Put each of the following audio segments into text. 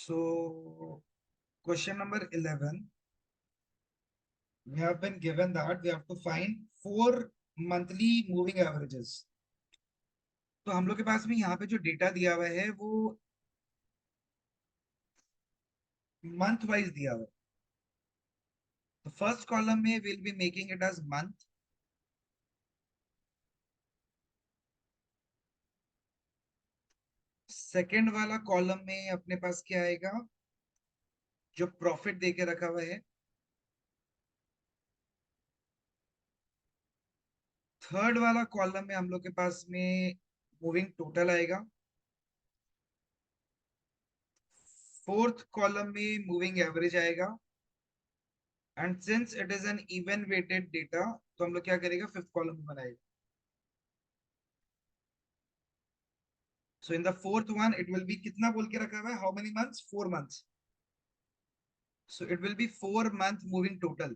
So, question number 11, we have been given that we have to find 4 monthly moving averages. तो हम लोग के पास में यहाँ पे जो डेटा दिया हुआ है वो मंथ वाइज दिया हुआ है. तो फर्स्ट कॉलम में will be making it as month. Second वाला कॉलम में अपने पास क्या आएगा, जो प्रॉफिट दे के रखा हुआ है. थर्ड वाला कॉलम में हम लोग के पास में मूविंग टोटल आएगा. फोर्थ कॉलम में मूविंग एवरेज आएगा. And since it is an even weighted data, तो हम लोग क्या करेगा, फिफ्थ कॉलम में बनाएगा. So in the fourth one it will be, कितना बोल के रखा हुआ है, how many months, 4 months. So it will be 4 month moving total.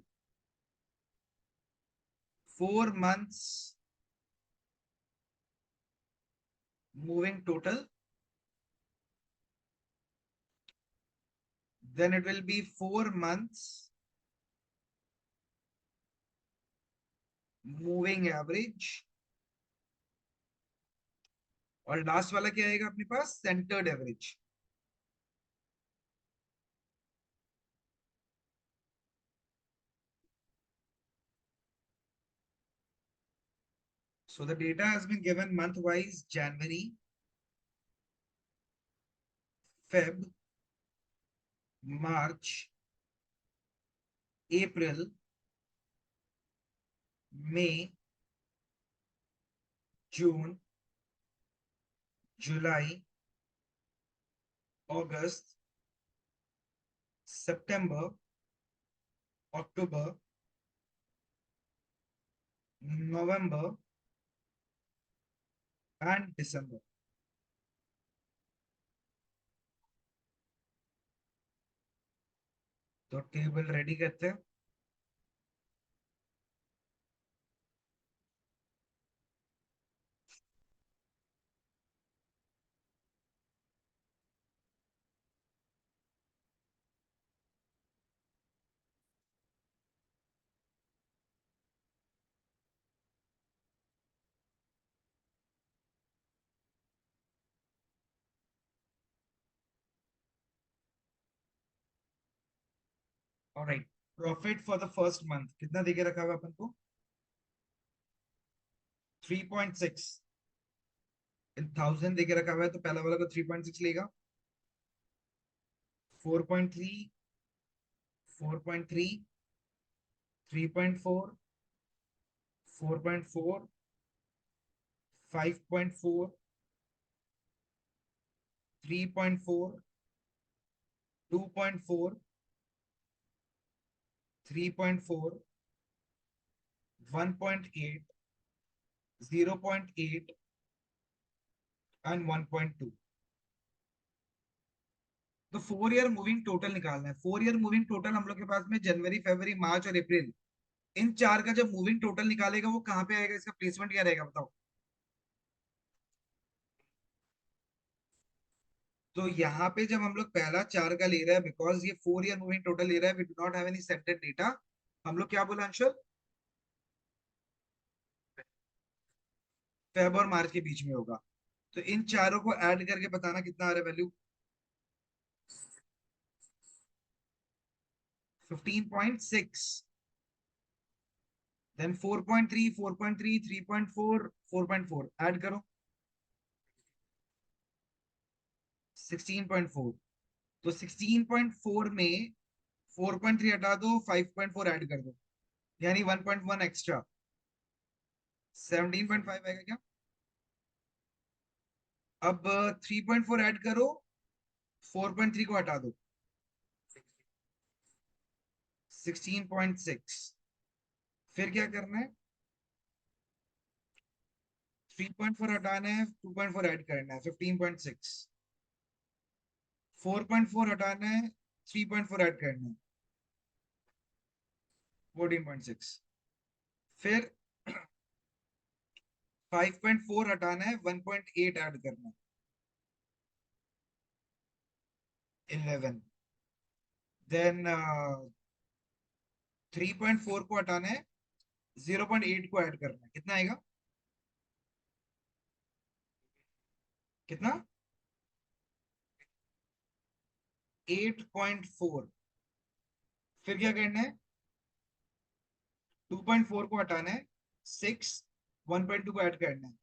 4 months moving total. Then it will be 4 months moving average. और last वाला क्या आएगा अपने पास, centered average. So the data has been given month wise: January, Feb, March, April, May, June, July, August, September, October, November and December. तो table ready करते हैं. Alright, profit for the first month कितना देके रखा हुआ अपन को, 3.6 इन 1000 देके रखा हुआ है. तो पहला वाला को 3.6 लेगा. 4.3, 4.3, 3.4, 4.4, 5.4, 3.4, 2.4, 3.4, 1.8, 0.8 एंड 1.2. तो 4 ईयर मूविंग टोटल निकालना है. 4 ईयर मूविंग टोटल हम लोग के पास में जनवरी, फरवरी, मार्च और अप्रैल, इन 4 का जब मूविंग टोटल निकालेगा वो कहाँ पे आएगा, इसका प्लेसमेंट क्या रहेगा बताओ. तो यहाँ पे जब हम लोग पहला 4 का ले रहे हैं, बिकॉज ये 4 ईयर मूविंग टोटल ले रहा है, we do not have any setted data. हम लोग क्या बोला अंशुल, फेब और मार्च के बीच में होगा. तो इन चारों को ऐड करके बताना कितना आ रहा है वैल्यू, 15.6. देन 4.3, 4.3, 3.4, 4.4 ऐड करो, 16.4. तो 16.4 में 4.3 हटा दो, 5.4 ऐड कर दो, यानी 1.1 एक्स्ट्रा, 17.5 आएगा क्या. अब 3.4 ऐड करो, 4.3 को हटा दो, 16.6. फिर क्या करना है, 3.4 हटाना है, 2.4 ऐड करना है, 15.6. 4.4 हटाना है, 3.4 ऐड करना है, 14.6. फिर 5.4 हटाना है, 1.8 ऐड करना है, 11, देन 3.4 को हटाना है, 0.8 को ऐड करना है, कितना आएगा? कितना? 8.4। फिर क्या करना है? 2.4 को हटाना है, 6, 1.2 को ऐड करना है,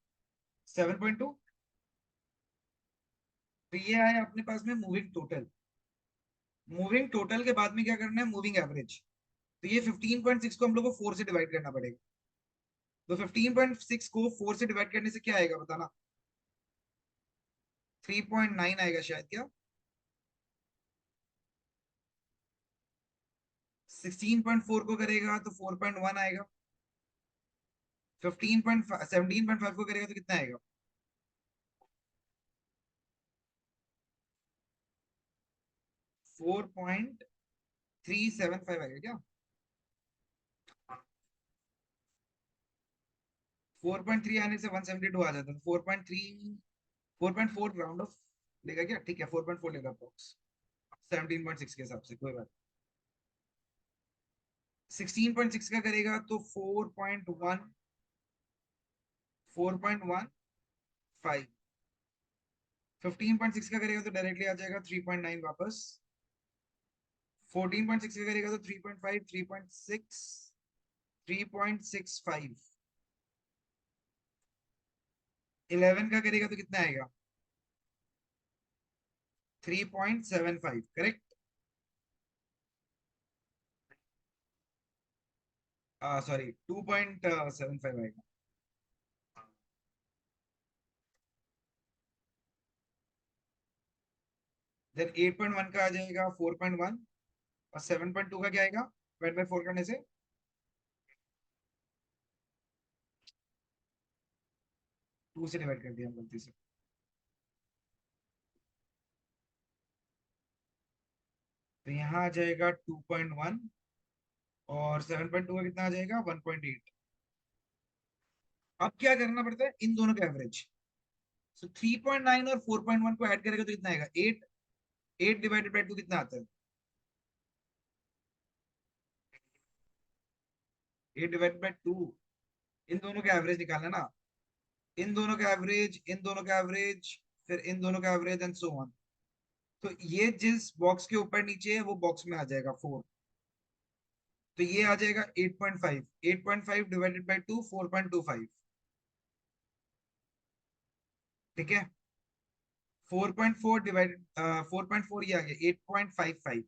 7.2। तो ये आया अपने पास में मूविंग टोटल। मूविंग टोटल के बाद में क्या करना है? Moving average. तो ये 15.6 को हम लोग को 4 से डिवाइड करना पड़ेगा। तो 15.6 को 4 से डिवाइड करने से क्या आएगा बताना? 3.9 आएगा शायद, क्या? 16.4 को करेगा तो 4.1 आएगा। 17.5 को करेगा तो कितना आएगा? 4.375 आएगा क्या? 4.3 आने से 172 आ जाता है, 4.3, 4.4 राउंड ऑफ लेगा क्या? ठीक है, 4.4 लेगा अप्रोक्स 17.6 के हिसाब से, कोई बात। 16.6 का करेगा तो 4.1, 4.15। 15.6 का करेगा तो डायरेक्टली आ जाएगा 3.9 वापस। 14.6 का करेगा तो 3.5, 3.6, 3.65। 11 का करेगा तो कितना आएगा? 3.75, करेक्ट। सॉरी, 2.75 आएगा। देन 8.1 का आ जाएगा 4.1, और 7.2 का क्या आएगा डिवाइड बाय 4 करने से? 2 से डिवाइड कर दिया हम गलती से। तो यहाँ आ जाएगा 2.1, और 7.2 का कितना आ जाएगा? 1.8। अब क्या करना पड़ता है? इन दोनों का एवरेज। सो 3.9 और 4.1 को ऐड करेगा तो कितना आएगा? 8। 8 डिवाइडेड बाय 2 कितना आता है? 8 डिवाइडेड बाय 2। इन दोनों का एवरेज निकालना ना। इन दोनों का एवरेज, इन दोनों का एवरेज, फिर इन दोनों का एवरेज, एंड सो ऑन। तो ये जिस बॉक्स के ऊपर नीचे है वो बॉक्स में आ जाएगा 4। तो ये आ जाएगा 8.5। 8.5 डिवाइडेड बाय 2, 4.25। ठीक है। 4.4 डिवाइडेड 4.4, ये आ गया 8.55।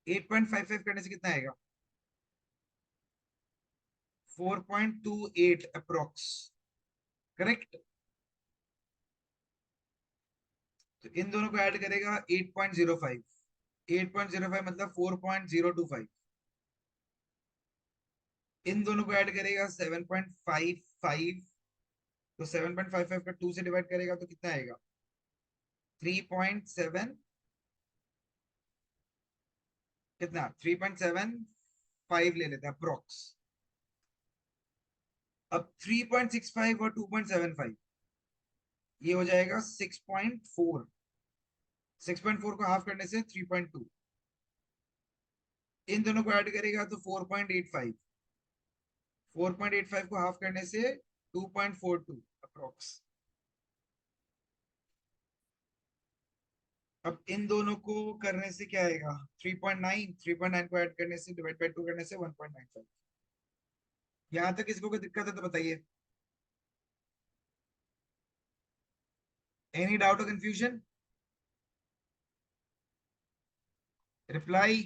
8.55 करने से कितना आएगा? 4.28 अप्रोक्स, करेक्ट। तो इन दोनों को ऐड करेगा 8.05। 8.05 मतलब 4.025। इन दोनों को ऐड करेगा 7.55। तो 7.55 का 2 से डिवाइड करेगा तो कितना आएगा? 3.7, कितना? 3.75 ले लेते हैं अप्रोक्स। अब 3.65 और 2.75, ये हो जाएगा 6.4। 6.4 को हाफ करने से 3.2। इन दोनों को ऐड करेगा तो 4.85। 4.85 को हाफ करने से 2.42 अप्रोक्स। अब इन दोनों को करने से क्या आएगा? 3.9। 3.9 को ऐड करने से, डिवाइड बाय 2 करने से 1.95। यहां तक किसको कोई दिक्कत है तो बताइए। एनी डाउट और कंफ्यूजन? रिप्लाई।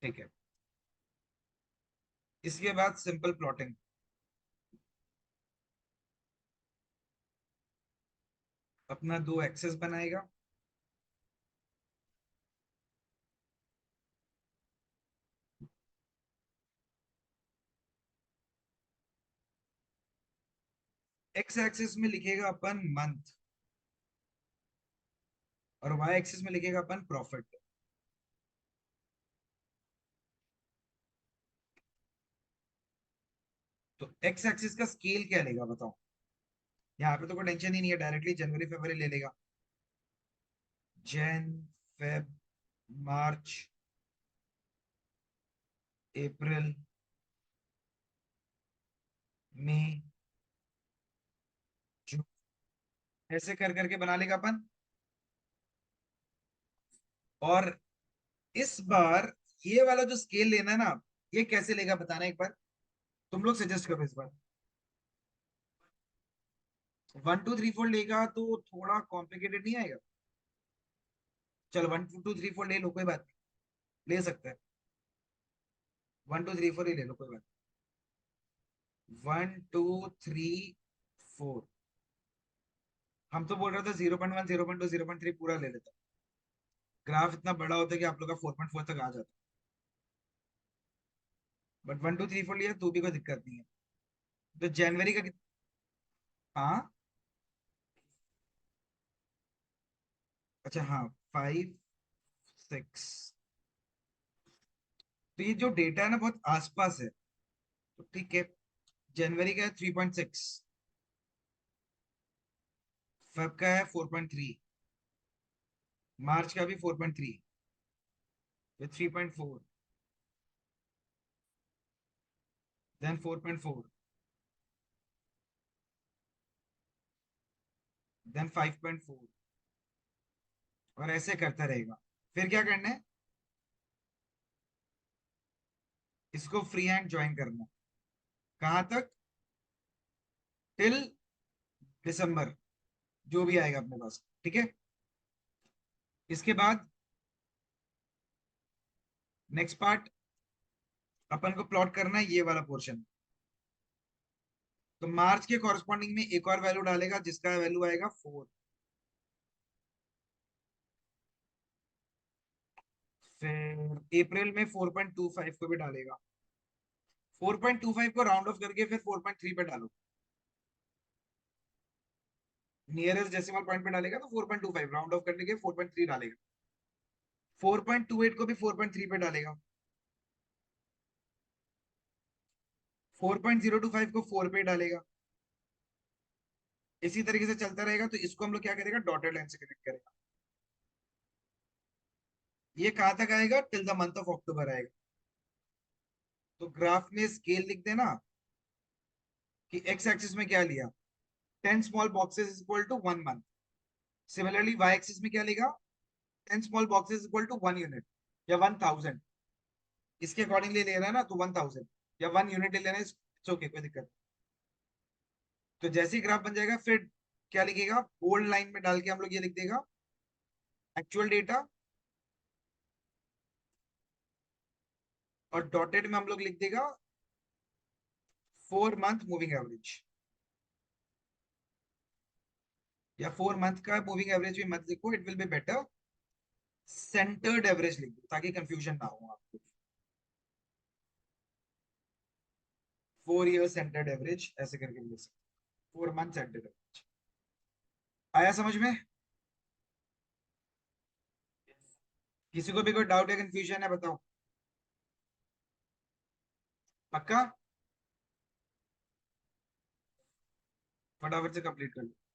ठीक है। इसके बाद सिंपल प्लॉटिंग। अपना दो एक्सेस बनाएगा। एक्स एक्सिस में लिखेगा अपन मंथ, और वाई एक्सिस में लिखेगा अपन प्रॉफिट। तो एक्स एक्सिस का स्केल क्या लेगा बताओ? यहाँ पे तो कोई टेंशन ही नहीं है, डायरेक्टली जनवरी फरवरी ले लेगा। जन, फेब, मार्च, अप्रैल, मई, जून, ऐसे कर करके बना लेगा अपन। और इस बार ये वाला जो स्केल लेना है ना, ये कैसे लेगा बताना एक बार, तुम लोग सजेस्ट करो इस बार। 1 2 3 4 लेगा तो थोड़ा कॉम्प्लिकेटेड नहीं आएगा? चलो 1 2 3 4 ले लो, कोई बात नहीं, ले सकते हैं। 1 2 3 4 ही ले लो, कोई बात। 1 2 3 4। हम तो बोल रहे थे 0.1 0.2 0.3 पूरा ले लेते। ग्राफ इतना बड़ा होता है कि आप लोग का 4.4 तक आ जाता। बट 1 2 3 4 लिया तो भी कोई दिक्कत नहीं है। तो जनवरी का हाँ, अच्छा हाँ, 5 6। तो ये जो डेटा है ना बहुत आसपास है, तो ठीक है। जनवरी का है 3.6, फेब का है 4.3, मार्च का भी 4.3, 3.4, देन 4.4, देन 5.4, और ऐसे करता रहेगा। फिर क्या करना है, इसको फ्री हैंड ज्वाइन करना है। कहाँ तक? टिल दिसंबर, जो भी आएगा अपने पास, ठीक है। इसके बाद नेक्स्ट पार्ट अपन को प्लॉट करना है ये वाला पोर्शन। तो मार्च के कॉरेस्पॉन्डिंग में एक और वैल्यू डालेगा जिसका वैल्यू आएगा 4। फिर अप्रैल में 4.25 को भी डालेगा। 4.25 को राउंड ऑफ करके फिर 4.3 पे डालो, नियरेस्ट डेसिमल पॉइंट पे डालेगा तो 4.25 राउंड ऑफ करने के 4.3 डालेगा। 4.28 को भी 4.3 पे डालेगा। 4.025 को 4 पे डालेगा। इसी तरीके से चलता रहेगा। तो इसको हम लोग क्या करेगा, डॉटेड लाइन से कनेक्ट करेगा। ये कहां तक आएगा? Till the month of October आएगा। तो ग्राफ में स्केल लिख देना कि एक्स एक्सिस में क्या लिया, 10 small boxes is equal to 1 month. Similarly Y axis में क्या लेगा, 10 small boxes equal to 1 unit या 1000। इसके अकॉर्डिंगली ले रहा है ना, तो 1000 या 1 यूनिट ले लेना, इट्स ओके, कोई दिक्कत नहीं। तो जैसे ही ग्राफ बन जाएगा फिर क्या लिखेगा, बोल्ड लाइन में डाल के हम लोग ये लिख देगा एक्चुअल डेटा, और डॉटेड में हम लोग लिख देगा 4 मंथ मूविंग एवरेज, या 4 मंथ का मूविंग एवरेज भी मत लिखो, it will be better, centred average लिख दो ताकि कंफ्यूजन ना हो आपको। 4 ईयर सेंटर्ड एवरेज ऐसे करके लिख सकते, 4 मंथ सेंटर्ड एवरेज। आया समझ में? किसी को भी कोई डाउट या कंफ्यूजन है बताओ, पक्का? फटाफट से कंप्लीट कर लो।